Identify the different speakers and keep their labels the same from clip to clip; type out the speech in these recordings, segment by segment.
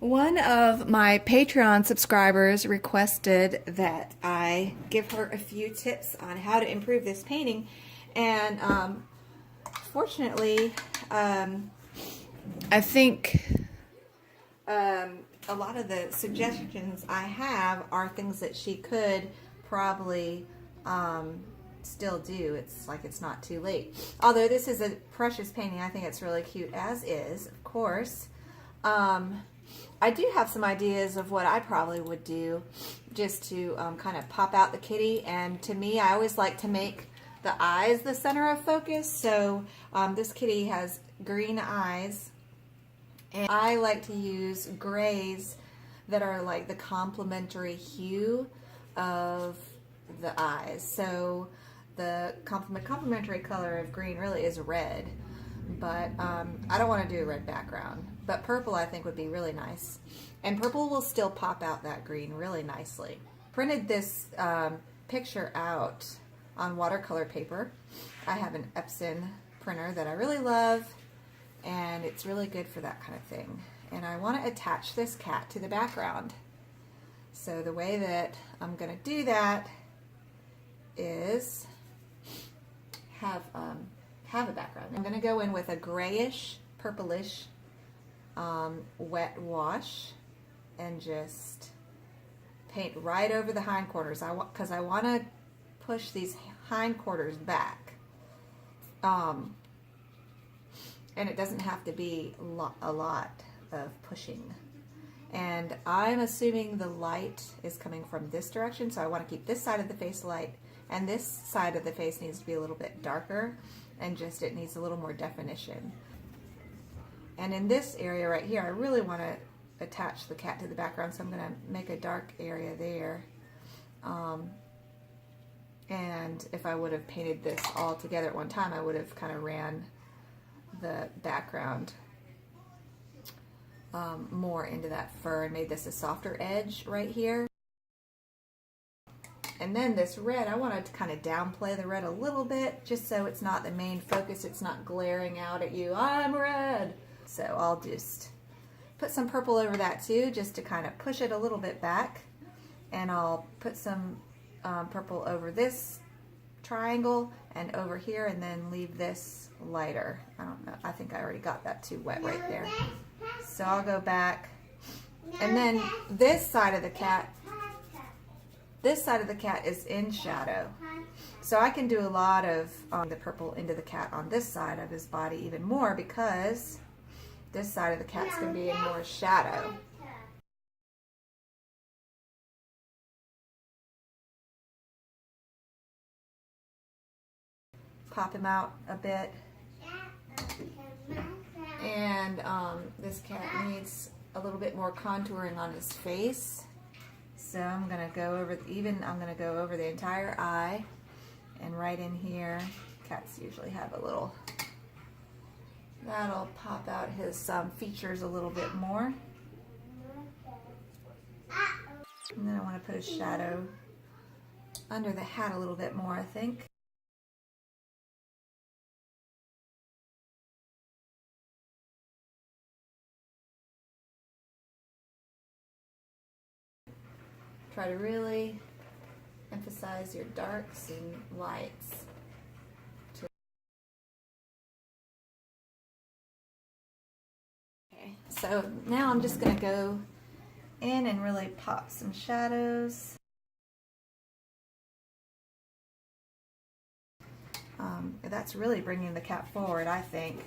Speaker 1: One of my Patreon subscribers requested that I give her a few tips on how to improve this painting, and fortunately, I think a lot of the suggestions I have are things that she could probably still do. It's like it's not too late. Although this is a precious painting, I think it's really cute as is, of course. I do have some ideas of what I probably would do just to kind of pop out the kitty. And to me, I always like to make the eyes the center of focus. So this kitty has green eyes, and I like to use grays that are like the complementary hue of the eyes. So the complementary color of green really is red, but I don't want to do a red background. But purple I think would be really nice. And purple will still pop out that green really nicely. Printed this picture out on watercolor paper. I have an Epson printer that I really love, and it's really good for that kind of thing. And I want to attach this cat to the background. So the way that I'm going to do that is have a background. I'm going to go in with a grayish, purplish wet wash and just paint right over the hindquarters. Because I want to push these hindquarters back. And it doesn't have to be a lot of pushing. And I'm assuming the light is coming from this direction, so I want to keep this side of the face light, and this side of the face needs to be a little bit darker, and just it needs a little more definition. And in this area right here, I really want to attach the cat to the background, so I'm going to make a dark area there. And if I would have painted this all together at one time, I would have kind of ran the background more into that fur and made this a softer edge right here. And then this red, I wanted to kind of downplay the red a little bit, just so it's not the main focus, it's not glaring out at you, I'm red. So I'll just put some purple over that too, just to kind of push it a little bit back. And I'll put some purple over this triangle and over here, and then leave this lighter. I don't know, I think I already got that too wet right there. So I'll go back, and then this side of the cat is in shadow. So I can do a lot of the purple into the cat on this side of his body even more, because this side of the cat's going to be in more shadow. Pop him out a bit. And this cat needs a little bit more contouring on his face. So I'm going to go over, I'm going to go over the entire eye, and right in here, cats usually have a little, that'll pop out his features a little bit more. And then I want to put a shadow under the hat a little bit more, I think. Try to really emphasize your darks and lights. Okay, so now I'm just going to go in and really pop some shadows. That's really bringing the cat forward, I think.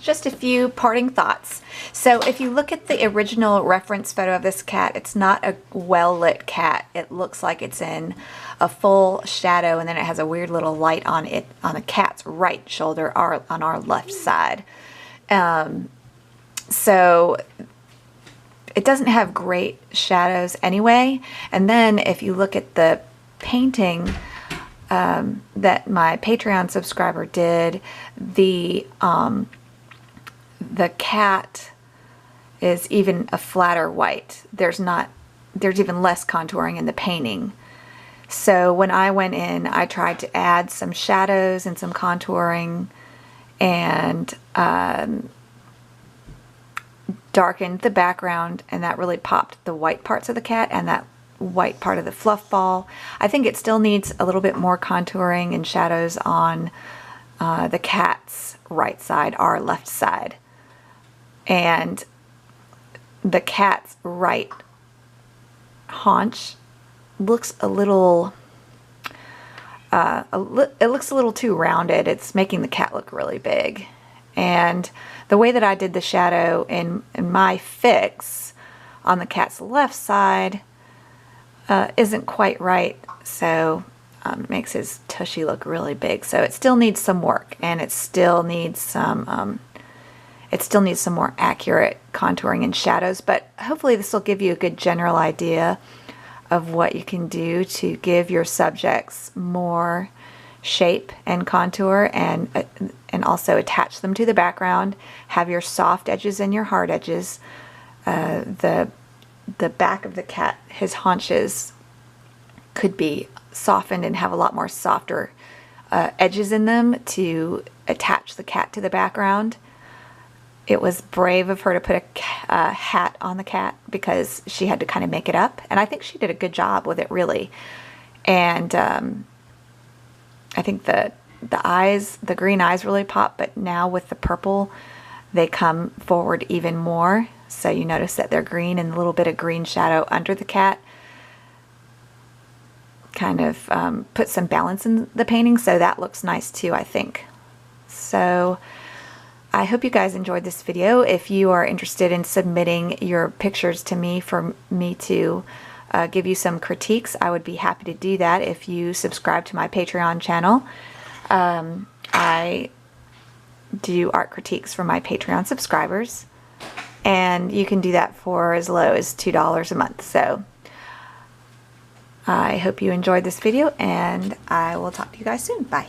Speaker 1: Just a few parting thoughts. So if you look at the original reference photo of this cat, it's not a well-lit cat. It looks like it's in a full shadow, and then it has a weird little light on it on the cat's right shoulder, on our left side. So it doesn't have great shadows anyway. And then if you look at the painting, that my Patreon subscriber did, the cat is even a flatter white. There's even less contouring in the painting. So when I went in, I tried to add some shadows and some contouring and darkened the background, and that really popped the white parts of the cat and that white part of the fluff ball. I think it still needs a little bit more contouring and shadows on the cat's right side, our left side. And the cat's right haunch looks a little it looks a little too rounded. It's making the cat look really big. And the way that I did the shadow in my fix on the cat's left side isn't quite right, so it makes his tushy look really big. So it still needs some work, and it still needs some more accurate contouring and shadows, but hopefully this will give you a good general idea of what you can do to give your subjects more shape and contour, and also attach them to the background. Have your soft edges and your hard edges. The back of the cat, his haunches, could be softened and have a lot more softer edges in them to attach the cat to the background. It was brave of her to put a hat on the cat because she had to kind of make it up, and I think she did a good job with it, really. And I think the eyes, the green eyes, really pop, but now with the purple they come forward even more. So you notice that they're green, and a little bit of green shadow under the cat kind of put some balance in the painting, so that looks nice too, I think. So I hope you guys enjoyed this video. If you are interested in submitting your pictures to me for me to give you some critiques, I would be happy to do that if you subscribe to my Patreon channel. I do art critiques for my Patreon subscribers, and you can do that for as low as $2 a month. So I hope you enjoyed this video, and I will talk to you guys soon. Bye.